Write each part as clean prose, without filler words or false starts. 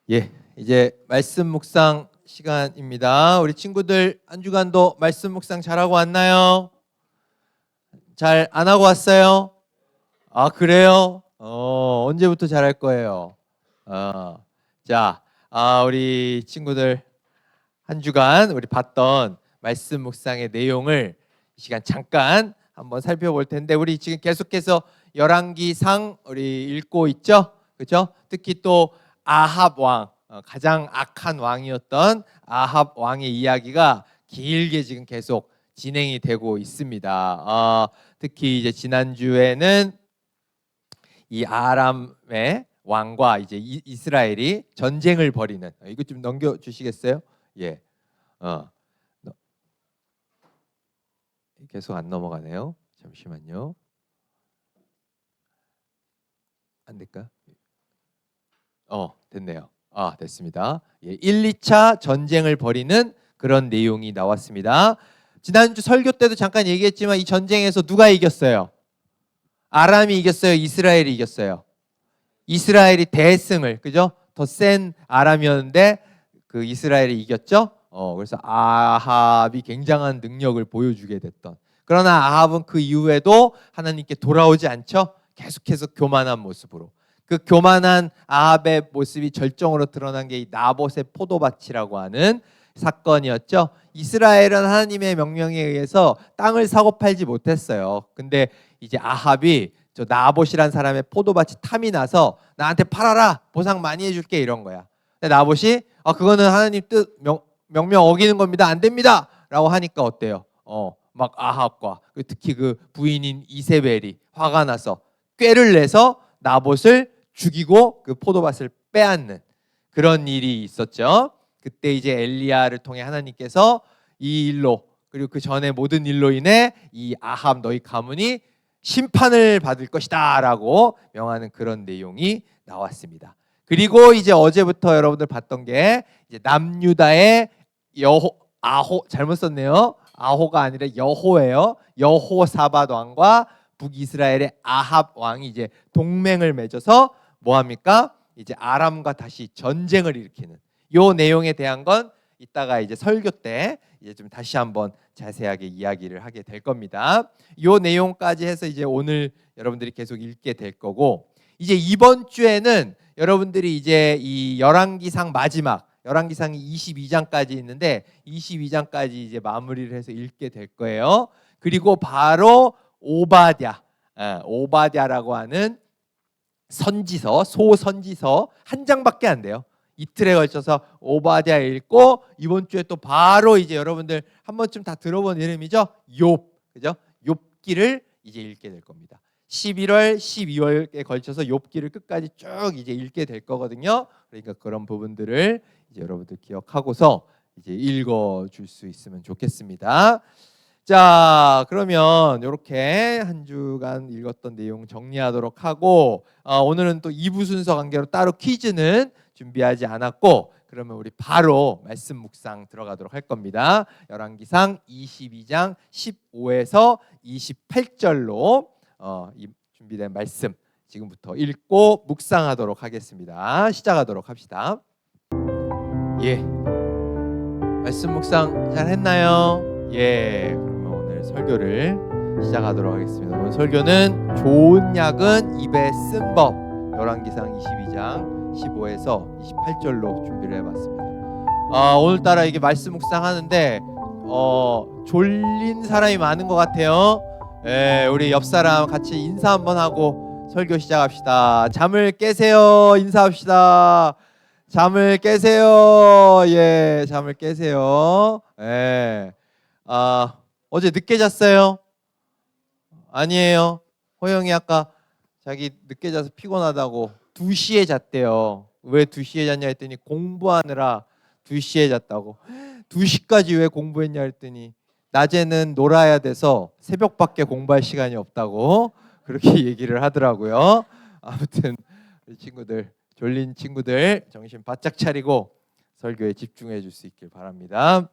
이제 말씀 묵상 시간입니다. 우리 친구들 한 주간도 말씀 묵상 잘하고 왔나요? 잘 안 하고 왔어요? 아, 그래요? 언제부터 잘할 거예요? 자, 우리 친구들 한 주간 우리 봤던 말씀 묵상의 내용을 이 시간 잠깐 한번 살펴볼 텐데, 우리 지금 계속해서 열왕기상 우리 읽고 있죠? 그렇죠? 특히 또 아합 왕, 가장 악한 왕이었던 아합 왕의 이야기가 길게 지금 계속 진행이 되고 있습니다. 특히 이제 지난주에는 이 아람의 왕과 이제 이스라엘이 전쟁을 벌이는, 이거 좀 넘겨 주시겠어요? 예. 계속 안 넘어가네요. 잠시만요. 안 될까? 됐네요. 됐습니다. 1, 2차 전쟁을 벌이는 그런 내용이 나왔습니다. 지난주 설교 때도 잠깐 얘기했지만 이 전쟁에서 누가 이겼어요? 아람이 이겼어요? 이스라엘이 이겼어요? 이스라엘이 대승을, 그죠? 더 센 아람이었는데 그 이스라엘이 이겼죠? 그래서 아합이 굉장한 능력을 보여주게 됐던. 그러나 아합은 그 이후에도 하나님께 돌아오지 않죠? 계속해서 교만한 모습으로. 그 교만한 아합의 모습이 절정으로 드러난 게 이 나봇의 포도밭이라고 하는 사건이었죠. 이스라엘은 하나님의 명령에 의해서 땅을 사고 팔지 못했어요. 근데 이제 아합이 저 나봇이란 사람의 포도밭이 탐이 나서 나한테 팔아라, 보상 많이 해줄게, 이런 거야. 근데 나봇이 그거는 하나님 뜻 명령 어기는 겁니다, 안 됩니다 라고 하니까 어때요? 막 아합과 특히 그 부인인 이세벨이 화가 나서 꾀를 내서 나봇을 죽이고 그 포도밭을 빼앗는 그런 일이 있었죠. 그때 이제 엘리야를 통해 하나님께서 이 일로, 그리고 그 전에 모든 일로 인해 이 아합 너희 가문이 심판을 받을 것이다 라고 명하는 그런 내용이 나왔습니다. 그리고 이제 어제부터 여러분들 봤던 게 이제 남유다의 아호, 잘못 썼네요. 아호가 아니라 여호예요. 여호사밧 왕과 북이스라엘의 아합 왕이 이제 동맹을 맺어서 뭐 합니까? 이제 아람과 다시 전쟁을 일으키는 요 내용에 대한 건 이따가 이제 설교 때 이제 좀 다시 한번 자세하게 이야기를 하게 될 겁니다. 요 내용까지 해서 이제 오늘 여러분들이 계속 읽게 될 거고, 이제 이번 주에는 여러분들이 이제 이 열왕기상 마지막, 열왕기상이 22장까지 있는데 22장까지 이제 마무리를 해서 읽게 될 거예요. 그리고 바로 오바댜라고 하는 선지서, 소선지서 한 장밖에 안 돼요. 이틀에 걸쳐서 오바댜 읽고, 이번 주에 또 바로 이제 여러분들 한 번쯤 다 들어본 이름이죠. 욥, 그죠? 욥기를 이제 읽게 될 겁니다. 11월, 12월에 걸쳐서 욥기를 끝까지 쭉 이제 읽게 될 거거든요. 그러니까 그런 부분들을 이제 여러분들 기억하고서 이제 읽어줄 수 있으면 좋겠습니다. 자, 그러면 이렇게 한 주간 읽었던 내용 정리하도록 하고, 오늘은 또 2부 순서 관계로 따로 퀴즈는 준비하지 않았고, 그러면 우리 바로 말씀 묵상 들어가도록 할 겁니다. 열왕기상 22장 15에서 28절로 이 준비된 말씀 지금부터 읽고 묵상하도록 하겠습니다. 시작하도록 합시다. 말씀 묵상 잘 했나요? 그러면 오늘 설교를 시작하도록 하겠습니다. 오늘 설교는 좋은 약은 입에 쓴 법, 열왕기상 22장 15에서 28절로 준비를 해봤습니다. 오늘따라 이게 말씀 묵상하는데 졸린 사람이 많은 것 같아요. 우리 옆 사람 같이 인사 한번 하고 설교 시작합시다. 잠을 깨세요. 인사합시다. 잠을 깨세요. 잠을 깨세요. 어제 늦게 잤어요? 아니에요. 호영이 아까 자기 늦게 자서 피곤하다고 2시에 잤대요. 왜 2시에 잤냐 했더니 공부하느라 2시에 잤다고. 2시까지 왜 공부했냐 했더니 낮에는 놀아야 돼서 새벽밖에 공부할 시간이 없다고 그렇게 얘기를 하더라고요. 아무튼 우리 친구들, 졸린 친구들 정신 바짝 차리고 설교에 집중해 줄 수 있길 바랍니다.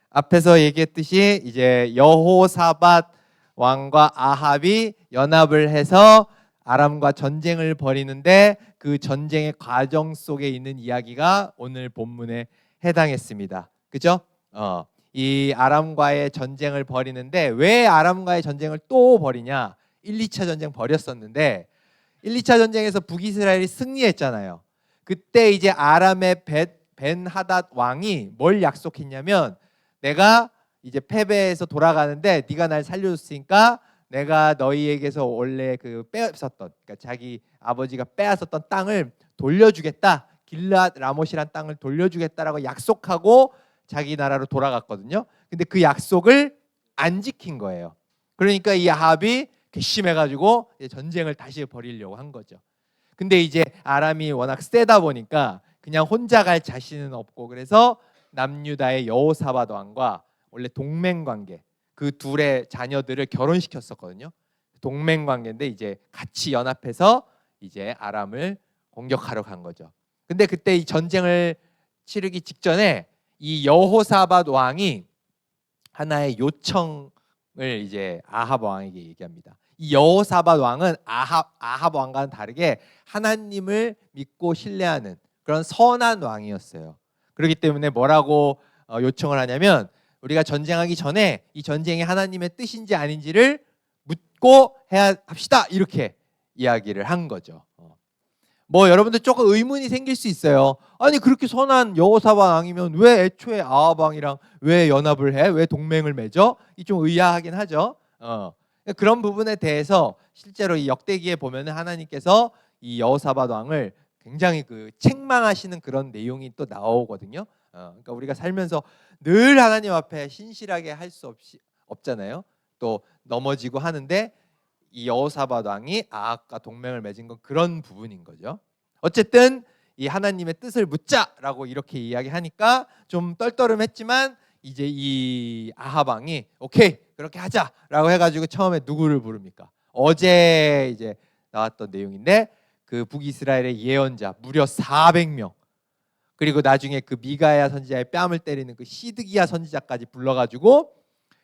앞에서 얘기했듯이 이제 여호사밧 왕과 아합이 연합을 해서 아람과 전쟁을 벌이는데 그 전쟁의 과정 속에 있는 이야기가 오늘 본문에 해당했습니다. 그죠? 이 아람과의 전쟁을 벌이는데 왜 아람과의 전쟁을 또 벌이냐? 1, 2차 전쟁 벌였었는데 1, 2차 전쟁에서 북이스라엘이 승리했잖아요. 그때 이제 아람의 벤하닷 왕이 뭘 약속했냐면 내가 이제 패배해서 돌아가는데 네가 날 살려줬으니까 내가 너희에게서 원래 그 빼앗았던, 그러니까 자기 아버지가 빼앗았던 땅을 돌려주겠다. 길앗 라못이란 땅을 돌려주겠다라고 약속하고 자기 나라로 돌아갔거든요. 근데 그 약속을 안 지킨 거예요. 그러니까 이 아합이 괘씸해가지고 전쟁을 다시 벌이려고 한 거죠. 근데 이제 아람이 워낙 세다 보니까 그냥 혼자 갈 자신은 없고 그래서 남유다의 여호사밧 왕과 원래 동맹 관계, 그 둘의 자녀들을 결혼시켰었거든요. 동맹 관계인데 이제 같이 연합해서 이제 아람을 공격하러 간 거죠. 근데 그때 이 전쟁을 치르기 직전에 이 여호사밧 왕이 하나의 요청을 이제 아합 왕에게 얘기합니다. 이 여호사밧 왕은 아합 왕과는 다르게 하나님을 믿고 신뢰하는 그런 선한 왕이었어요. 그렇기 때문에 뭐라고 요청을 하냐면 우리가 전쟁하기 전에 이 전쟁이 하나님의 뜻인지 아닌지를 묻고 해야 합시다. 이렇게 이야기를 한 거죠. 뭐 여러분들 조금 의문이 생길 수 있어요. 아니 그렇게 선한 여호사밧 왕이면 왜 애초에 아합 왕이랑 왜 연합을 해? 왜 동맹을 맺어? 이 좀 의아하긴 하죠. 그런 부분에 대해서 실제로 이 역대기에 보면은 하나님께서 이 여호사밧 왕을 굉장히 그 책망하시는 그런 내용이 또 나오거든요. 그러니까 우리가 살면서 늘 하나님 앞에 신실하게 할 수 없잖아요. 또 넘어지고 하는데 이 여호사밧 왕이 아합과 동맹을 맺은 건 그런 부분인 거죠. 어쨌든 이 하나님의 뜻을 묻자라고 이렇게 이야기하니까 좀 떨떠름했지만 이제 이 아합 왕이 오케이 그렇게 하자라고 해가지고 처음에 누구를 부릅니까? 어제 이제 나왔던 내용인데 그 북이스라엘의 예언자 무려 400명 그리고 나중에 그 미가야 선지자의 뺨을 때리는 그 시드기야 선지자까지 불러가지고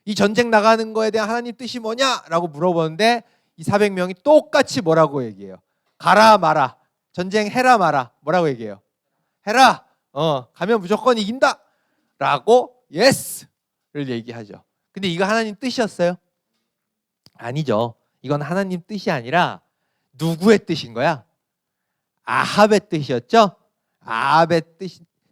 이 전쟁 나가는 거에 대한 하나님 뜻이 뭐냐라고 물어보는데 이 400명이 똑같이 뭐라고 얘기해요? 가라 마라. 전쟁 해라 마라. 뭐라고 얘기해요? 해라. 가면 무조건 이긴다. 라고 예스를 얘기하죠. 근데 이거 하나님 뜻이었어요? 아니죠. 이건 하나님 뜻이 아니라 누구의 뜻인 거야? 아합의 뜻이었죠. 아합의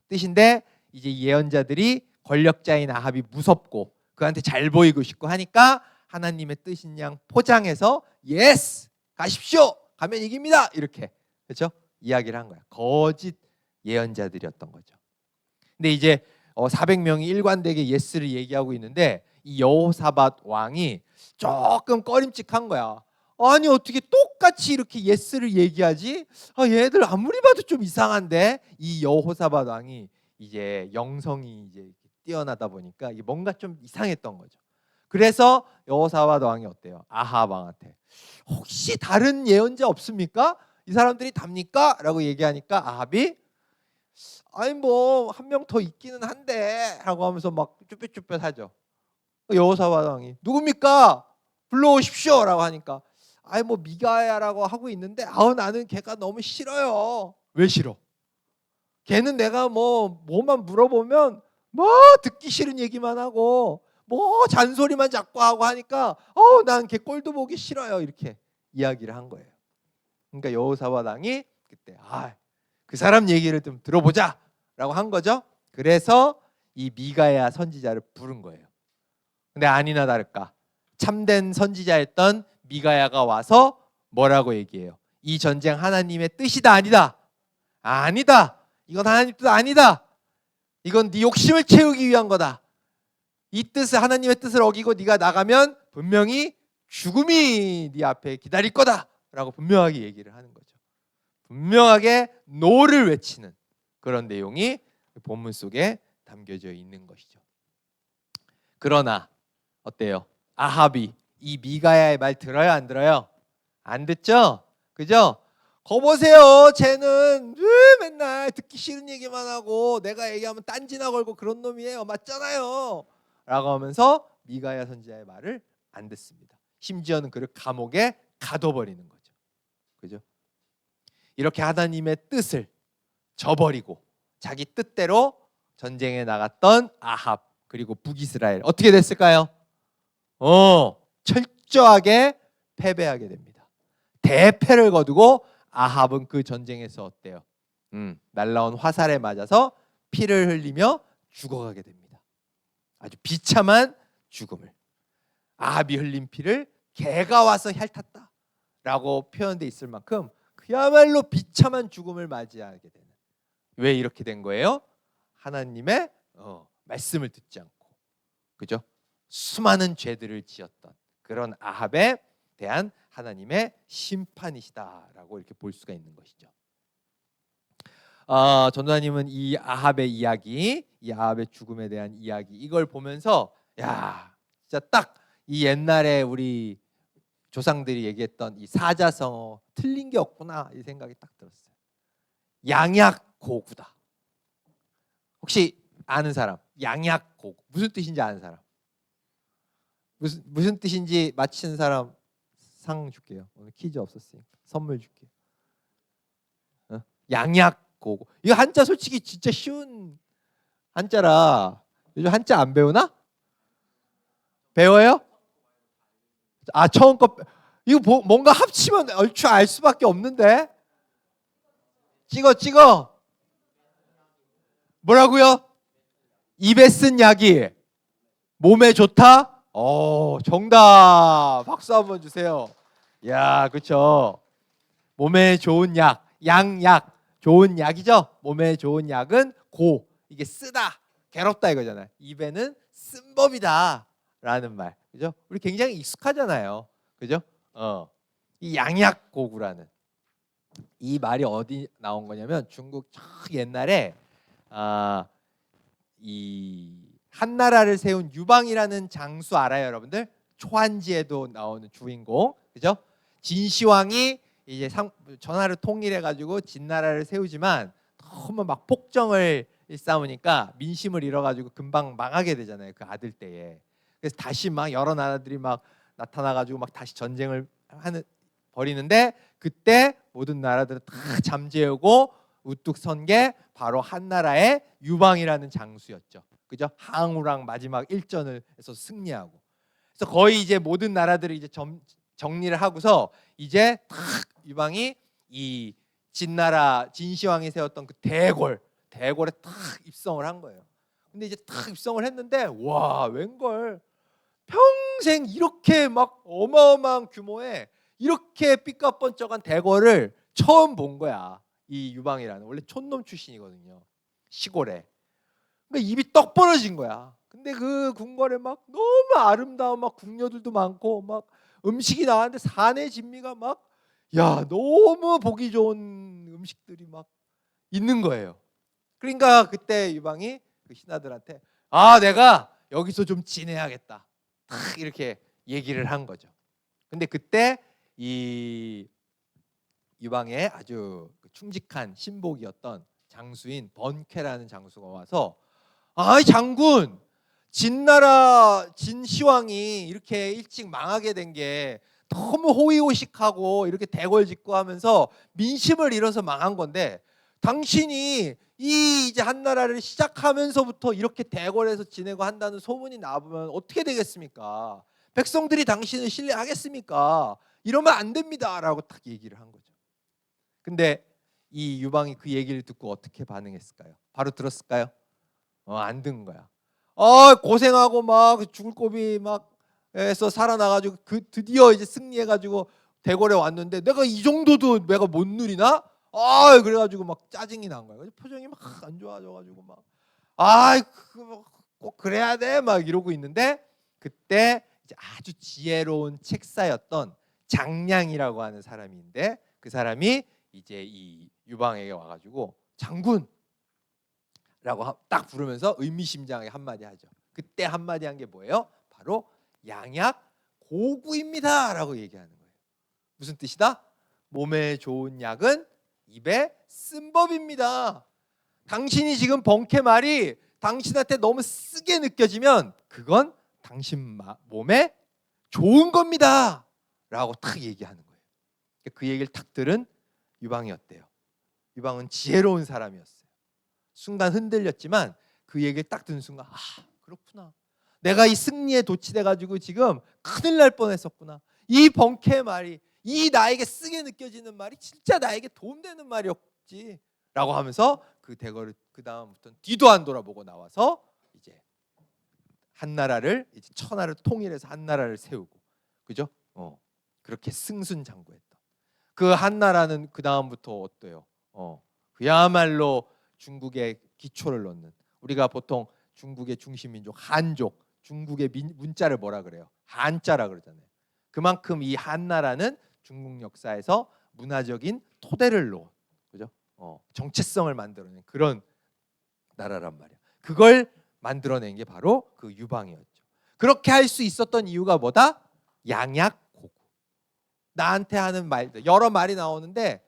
뜻인데 이제 예언자들이 권력자인 아합이 무섭고 그한테 잘 보이고 싶고 하니까 하나님의 뜻인 양 포장해서 예스 가십시오 가면 이깁니다 이렇게 그렇죠 이야기를 한 거야. 거짓 예언자들이었던 거죠. 근데 이제 400명이 일관되게 예스를 얘기하고 있는데 이 여호사밧 왕이 조금 꺼림칙한 거야. 아니 어떻게 똑같이 이렇게 예스를 얘기하지? 얘들 아무리 봐도 좀 이상한데 이 여호사밧 왕이 이제 영성이 이제 뛰어나다 보니까 이게 뭔가 좀 이상했던 거죠. 그래서 여호사밧 왕이 어때요? 아합 왕한테 혹시 다른 예언자 없습니까? 이 사람들이 답니까? 라고 얘기하니까 아합이 아니 뭐 한 명 더 있기는 한데 라고 하면서 막 쭈뼛쭈뼛하죠. 여호사밧 왕이 누굽니까? 불러오십시오 라고 하니까 아니 뭐 미가야라고 하고 있는데 나는 걔가 너무 싫어요. 왜 싫어? 걔는 내가 뭐만 물어보면 뭐 듣기 싫은 얘기만 하고 뭐 잔소리만 자꾸 하고 하니까 난 걔 꼴도 보기 싫어요. 이렇게 이야기를 한 거예요. 그러니까 여호사밧 왕이 그때 그 사람 얘기를 좀 들어보자라고 한 거죠. 그래서 이 미가야 선지자를 부른 거예요. 근데 아니나 다를까 참된 선지자였던 미가야가 와서 뭐라고 얘기해요? 이 전쟁 하나님의 뜻이다 아니다? 아니다. 이건 하나님 뜻 아니다. 이건 네 욕심을 채우기 위한 거다. 이 뜻을 하나님의 뜻을 어기고 네가 나가면 분명히 죽음이 네 앞에 기다릴 거다라고 분명하게 얘기를 하는 거죠. 분명하게 노를 외치는 그런 내용이 본문 속에 담겨져 있는 것이죠. 그러나 어때요? 아합이 이 미가야의 말 들어요 안 들어요? 안 듣죠? 그죠? 거 보세요. 쟤는 왜 맨날 듣기 싫은 얘기만 하고 내가 얘기하면 딴지나 걸고 그런 놈이에요. 맞잖아요. 라고 하면서 미가야 선지자의 말을 안 듣습니다. 심지어는 그를 감옥에 가둬버리는 거죠. 그죠? 이렇게 하나님의 뜻을 저버리고 자기 뜻대로 전쟁에 나갔던 아합 그리고 북이스라엘 어떻게 됐을까요? 철저하게 패배하게 됩니다. 대패를 거두고 아합은 그 전쟁에서 어때요? 날라온 화살에 맞아서 피를 흘리며 죽어가게 됩니다. 아주 비참한 죽음을. 아합이 흘린 피를 개가 와서 핥았다라고 표현돼 있을 만큼 그야말로 비참한 죽음을 맞이하게 되는. 왜 이렇게 된 거예요? 하나님의 말씀을 듣지 않고, 그죠? 수많은 죄들을 지었던 그런 아합에 대한 하나님의 심판이시다라고 이렇게 볼 수가 있는 것이죠. 전도사님은 이 아합의 이야기, 이 아합의 죽음에 대한 이야기 이걸 보면서 야, 진짜 딱 이 옛날에 우리 조상들이 얘기했던 이 사자성어 틀린 게 없구나 이 생각이 딱 들었어요. 양약고구다. 혹시 아는 사람? 양약고구 무슨 뜻인지 아는 사람? 무슨 뜻인지 맞히는 사람 상 줄게요. 오늘 퀴즈 없었으니까 선물 줄게요. 양약고구. 이거 한자 솔직히 진짜 쉬운 한자라 요즘 한자 안 배우나? 배워요? 처음 거 이거 뭔가 합치면 얼추 알 수밖에 없는데. 찍어. 뭐라고요? 입에 쓴 약이 몸에 좋다? 정답. 박수 한번 주세요. 야, 그렇죠. 몸에 좋은 약, 양약, 좋은 약이죠. 몸에 좋은 약은 고. 이게 쓰다, 괴롭다 이거잖아요. 입에는 쓴 법이다라는 말. 그죠? 우리 굉장히 익숙하잖아요. 그죠? 이 양약고구라는 이 말이 어디 나온 거냐면 중국 저 옛날에 이 한나라를 세운 유방이라는 장수 알아요, 여러분들? 초한지에도 나오는 주인공, 그죠? 진시황이 이제 전하를 통일해 가지고 진나라를 세우지만 너무 막 폭정을 일삼으니까 민심을 잃어가지고 금방 망하게 되잖아요, 그 아들 때에. 그래서 다시 막 여러 나라들이 막 나타나가지고 막 다시 전쟁을 벌이는데 그때 모든 나라들은 다 잠재우고 우뚝 선 게 바로 한나라의 유방이라는 장수였죠. 그죠? 항우랑 마지막 일전을 해서 승리하고. 그래서 거의 이제 모든 나라들이 이제 정리를 하고서 이제 탁 유방이 이 진시황이 세웠던 그 대궐에 탁 입성을 한 거예요. 근데 이제 탁 입성을 했는데 와, 웬걸 평생 이렇게 막 어마어마한 규모의 이렇게 삐까뻔쩍한 대궐을 처음 본 거야. 이 유방이라는 원래 촌놈 출신이거든요. 시골에. 그러니까 입이 떡 벌어진 거야. 근데 그 궁궐에 막 너무 아름다운 막 궁녀들도 많고 막 음식이 나왔는데 사내 진미가 막 너무 보기 좋은 음식들이 막 있는 거예요. 그러니까 그때 유방이 그 신하들한테 내가 여기서 좀 지내야겠다. 딱 이렇게 얘기를 한 거죠. 근데 그때 이 유방의 아주 충직한 신복이었던 장수인 번쾌라는 장수가 와서 장군, 진시황이 이렇게 일찍 망하게 된 게 너무 호의호식하고 이렇게 대궐 짓고 하면서 민심을 잃어서 망한 건데 당신이 이제 한나라를 시작하면서부터 이렇게 대궐에서 지내고 한다는 소문이 나보면 어떻게 되겠습니까? 백성들이 당신을 신뢰하겠습니까? 이러면 안 됩니다라고 딱 얘기를 한 거죠. 근데 이 유방이 그 얘기를 듣고 어떻게 반응했을까요? 바로 들었을까요? 안 듣는 거야. 고생하고 막 죽을 고비 막 해서 살아나가지고 드디어 이제 승리해가지고 대궐에 왔는데 내가 이 정도도 내가 못 누리나? 그래가지고 막 짜증이 난 거야. 표정이 막 안 좋아져가지고 막 꼭 그래야 돼 막 이러고 있는데 그때 이제 아주 지혜로운 책사였던 장량이라고 하는 사람인데 그 사람이 이제 이 유방에게 와가지고 장군라고 딱 부르면서 의미심장하게 한마디 하죠. 그때 한마디 한 게 뭐예요? 바로 양약고구입니다라고 얘기하는 거예요. 무슨 뜻이다? 몸에 좋은 약은 입에 쓴 법입니다. 당신이 지금 번쾌 말이 당신한테 너무 쓰게 느껴지면 그건 당신 몸에 좋은 겁니다 라고 딱 얘기하는 거예요. 그 얘기를 탁 들은 유방이었대요. 유방은 지혜로운 사람이었어요. 순간 흔들렸지만 그 얘기를 딱 듣는 순간 그렇구나. 내가 이 승리에 도취돼가지고 지금 큰일 날 뻔했었구나. 이 번케의 말이, 이 나에게 쓰게 느껴지는 말이 진짜 나에게 도움되는 말이었지 라고 하면서 그 대거를 그 다음부터는 뒤도 안 돌아보고 나와서 이제 한 나라를, 이제 천하를 통일해서 한 나라를 세우고, 그죠? 그렇게 승순장구했던 그 한 나라는 그 다음부터 어때요? 그야말로 중국의 기초를 놓는, 우리가 보통 중국의 중심민족 한족, 중국의 문자를 뭐라 그래요? 한자라 그러잖아요. 그만큼 이 한나라는 중국 역사에서 문화적인 토대를 놓은, 그죠? 정체성을 만들어낸 그런 나라란 말이야. 그걸 만들어낸 게 바로 그 유방이었죠. 그렇게 할 수 있었던 이유가 뭐다? 양약고구. 나한테 하는 말들 여러 말이 나오는데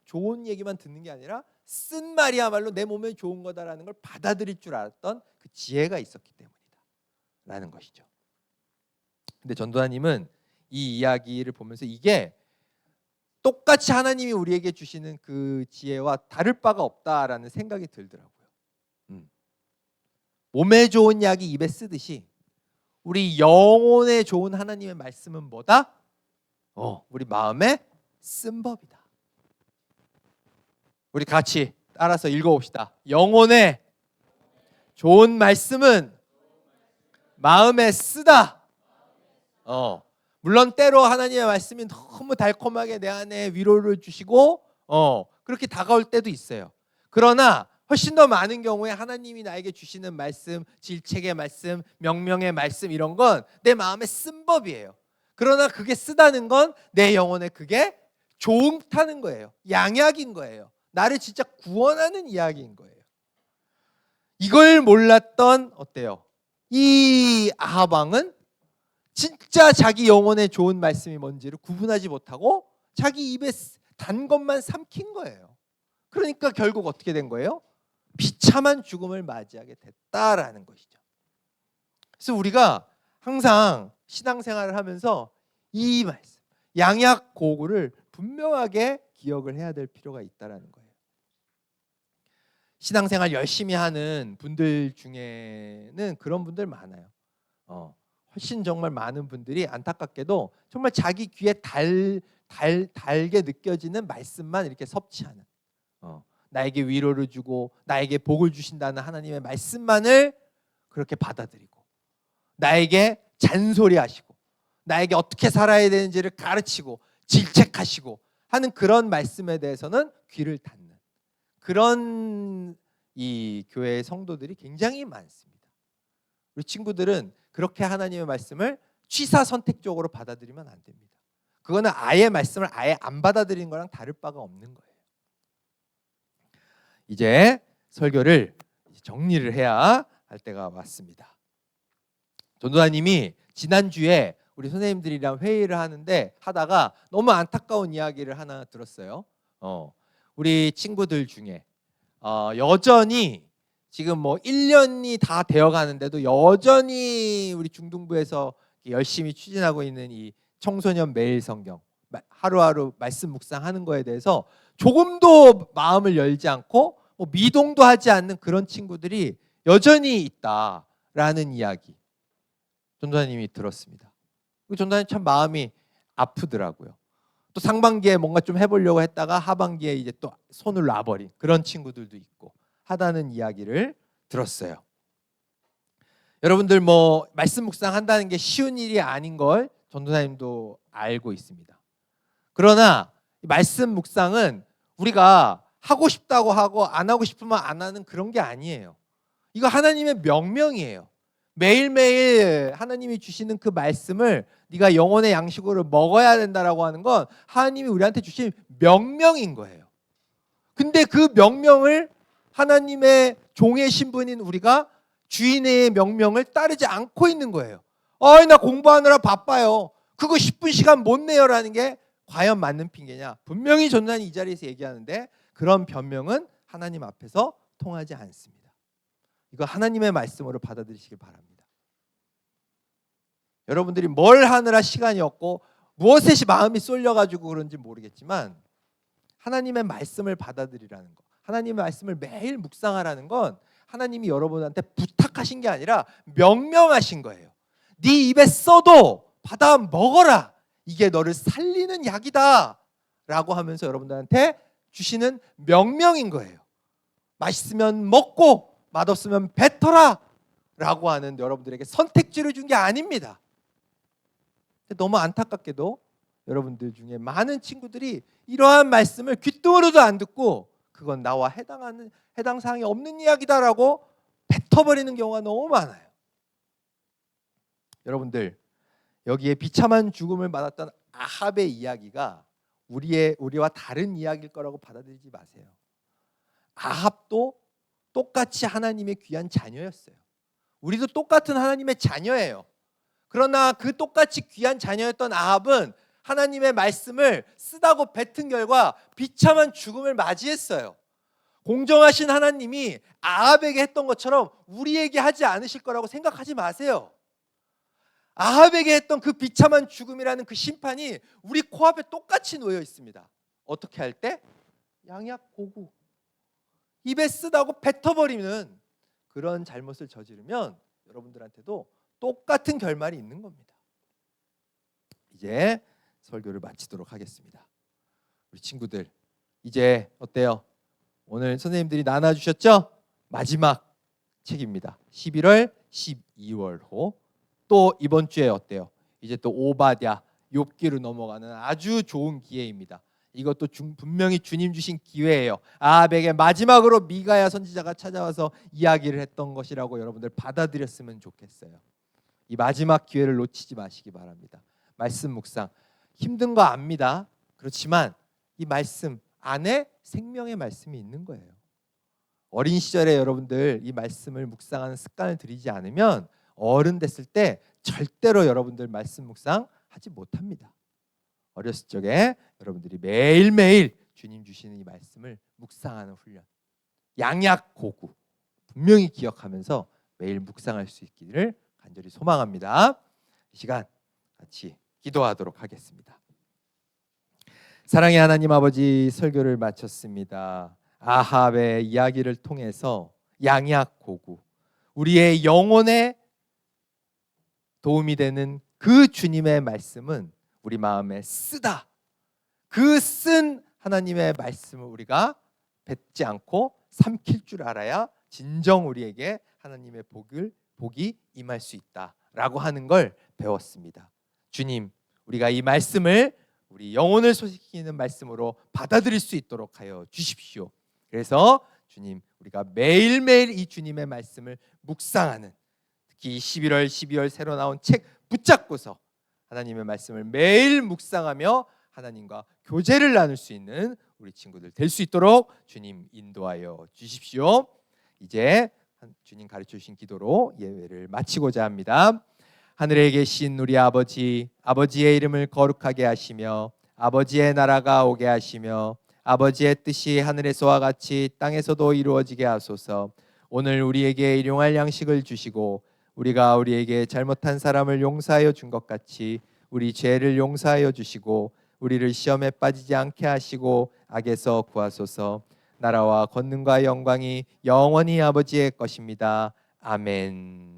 좋은 얘기만 듣는 게 아니라 쓴 말이야말로 내 몸에 좋은 거다라는 걸 받아들일 줄 알았던 그 지혜가 있었기 때문이다 라는 것이죠. 근데 전도사님은 이 이야기를 보면서 이게 똑같이 하나님이 우리에게 주시는 그 지혜와 다를 바가 없다라는 생각이 들더라고요. 몸에 좋은 약이 입에 쓰듯이 우리 영혼에 좋은 하나님의 말씀은 뭐다? 우리 마음에 쓴 법이다. 우리 같이 따라서 읽어봅시다. 영혼에 좋은 말씀은 마음에 쓰다. 물론 때로 하나님의 말씀이 너무 달콤하게 내 안에 위로를 주시고 그렇게 다가올 때도 있어요. 그러나 훨씬 더 많은 경우에 하나님이 나에게 주시는 말씀, 질책의 말씀, 명령의 말씀, 이런 건 내 마음에 쓴 법이에요. 그러나 그게 쓰다는 건 내 영혼에 그게 좋다는 거예요. 양약인 거예요. 나를 진짜 구원하는 이야기인 거예요. 이걸 몰랐던 어때요? 이 아합 왕은 진짜 자기 영혼에 좋은 말씀이 뭔지를 구분하지 못하고 자기 입에 단 것만 삼킨 거예요. 그러니까 결국 어떻게 된 거예요? 비참한 죽음을 맞이하게 됐다라는 것이죠. 그래서 우리가 항상 신앙생활을 하면서 이 말씀, 양약고구를 분명하게 기억을 해야 될 필요가 있다라는 거예요. 신앙생활 열심히 하는 분들 중에는 그런 분들 많아요. 훨씬 정말 많은 분들이 안타깝게도 정말 자기 귀에 달게 느껴지는 말씀만 이렇게 섭취하는, 나에게 위로를 주고 나에게 복을 주신다는 하나님의 말씀만을 그렇게 받아들이고 나에게 잔소리하시고 나에게 어떻게 살아야 되는지를 가르치고 질책하시고 하는 그런 말씀에 대해서는 귀를 닫는 그런 이 교회의 성도들이 굉장히 많습니다. 우리 친구들은 그렇게 하나님의 말씀을 취사선택적으로 받아들이면 안 됩니다. 그거는 아예 말씀을 아예 안 받아들이는 거랑 다를 바가 없는 거예요. 이제 설교를 정리를 해야 할 때가 왔습니다. 전도사님이 지난주에 우리 선생님들이랑 회의를 하다가 너무 안타까운 이야기를 하나 들었어요. 우리 친구들 중에 여전히 지금 1년이 다 되어 가는데도 여전히 우리 중등부에서 열심히 추진하고 있는 이 청소년 매일 성경, 하루하루 말씀 묵상하는 거에 대해서 조금도 마음을 열지 않고 미동도 하지 않는 그런 친구들이 여전히 있다라는 이야기 전도사님이 들었습니다. 전도사님 참 마음이 아프더라고요. 또 상반기에 뭔가 좀 해보려고 했다가 하반기에 이제 또 손을 놔버린 그런 친구들도 있고 하다는 이야기를 들었어요. 여러분들 말씀 묵상한다는 게 쉬운 일이 아닌 걸 전도사님도 알고 있습니다. 그러나 말씀 묵상은 우리가 하고 싶다고 하고 안 하고 싶으면 안 하는 그런 게 아니에요. 이거 하나님의 명령이에요. 매일매일 하나님이 주시는 그 말씀을 네가 영혼의 양식으로 먹어야 된다라고 하는 건 하나님이 우리한테 주신 명령인 거예요. 근데 그 명령을 하나님의 종의 신분인 우리가 주인의 명령을 따르지 않고 있는 거예요. 나 공부하느라 바빠요. 그거 10분 시간 못 내요라는 게 과연 맞는 핑계냐? 분명히 전도사님이 이 자리에서 얘기하는데 그런 변명은 하나님 앞에서 통하지 않습니다. 이거 하나님의 말씀으로 받아들이시길 바랍니다. 여러분들이 뭘 하느라 시간이 없고 무엇에 마음이 쏠려가지고 그런지 모르겠지만 하나님의 말씀을 받아들이라는 거, 하나님의 말씀을 매일 묵상하라는 건 하나님이 여러분한테 부탁하신 게 아니라 명령하신 거예요. 네 입에 써도 받아 먹어라. 이게 너를 살리는 약이다 라고 하면서 여러분들한테 주시는 명령인 거예요. 맛있으면 먹고 맛없으면 뱉어라 라고 하는 여러분들에게 선택지를 준 게 아닙니다. 너무 안타깝게도 여러분들 중에 많은 친구들이 이러한 말씀을 귓등으로도 안 듣고 그건 나와 해당 사항이 없는 이야기다라고 뱉어버리는 경우가 너무 많아요. 여러분들, 여기에 비참한 죽음을 맞았던 아합의 이야기가 우리와 다른 이야기일 거라고 받아들이지 마세요. 아합도 똑같이 하나님의 귀한 자녀였어요. 우리도 똑같은 하나님의 자녀예요. 그러나 그 똑같이 귀한 자녀였던 아합은 하나님의 말씀을 쓰다고 뱉은 결과 비참한 죽음을 맞이했어요. 공정하신 하나님이 아합에게 했던 것처럼 우리에게 하지 않으실 거라고 생각하지 마세요. 아합에게 했던 그 비참한 죽음이라는 그 심판이 우리 코앞에 똑같이 놓여 있습니다. 어떻게 할 때? 양약고구. 입에 쓰다고 뱉어버리는 그런 잘못을 저지르면 여러분들한테도 똑같은 결말이 있는 겁니다. 이제 설교를 마치도록 하겠습니다. 우리 친구들, 이제 어때요? 오늘 선생님들이 나눠주셨죠? 마지막 책입니다. 11월, 12월호. 또 이번 주에 어때요? 이제 또 오바댜, 욥기로 넘어가는 아주 좋은 기회입니다. 이것도 분명히 주님 주신 기회예요. 아합에게 마지막으로 미가야 선지자가 찾아와서 이야기를 했던 것이라고 여러분들 받아들였으면 좋겠어요. 이 마지막 기회를 놓치지 마시기 바랍니다. 말씀 묵상 힘든 거 압니다. 그렇지만 이 말씀 안에 생명의 말씀이 있는 거예요. 어린 시절에 여러분들 이 말씀을 묵상하는 습관을 들이지 않으면 어른 됐을 때 절대로 여러분들 말씀 묵상 하지 못합니다. 어렸을 적에 여러분들이 매일매일 주님 주시는 이 말씀을 묵상하는 훈련, 양약고구 분명히 기억하면서 매일 묵상할 수 있기를 간절히 소망합니다. 이 시간 같이 기도하도록 하겠습니다. 사랑의 하나님 아버지, 설교를 마쳤습니다. 아합의 이야기를 통해서 양약고구, 우리의 영혼에 도움이 되는 그 주님의 말씀은 우리 마음에 쓰다. 그 쓴 하나님의 말씀을 우리가 뱉지 않고 삼킬 줄 알아야 진정 우리에게 하나님의 복이 임할 수 있다라고 하는 걸 배웠습니다. 주님, 우리가 이 말씀을 우리 영혼을 소식시키는 말씀으로 받아들일 수 있도록 하여 주십시오. 그래서 주님, 우리가 매일매일 이 주님의 말씀을 묵상하는, 특히 11월, 12월 새로 나온 책 붙잡고서 하나님의 말씀을 매일 묵상하며 하나님과 교제를 나눌 수 있는 우리 친구들 될 수 있도록 주님 인도하여 주십시오. 이제 주님 가르쳐 주신 기도로 예배를 마치고자 합니다. 하늘에 계신 우리 아버지, 아버지의 이름을 거룩하게 하시며 아버지의 나라가 오게 하시며 아버지의 뜻이 하늘에서와 같이 땅에서도 이루어지게 하소서. 오늘 우리에게 일용할 양식을 주시고 우리가 우리에게 잘못한 사람을 용서하여 준 것 같이 우리 죄를 용서하여 주시고 우리를 시험에 빠지지 않게 하시고 악에서 구하소서. 나라와 권능과 영광이 영원히 아버지의 것입니다. 아멘.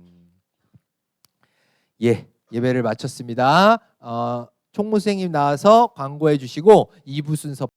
예배를 마쳤습니다. 총무생님 나와서 광고해 주시고 2부 순서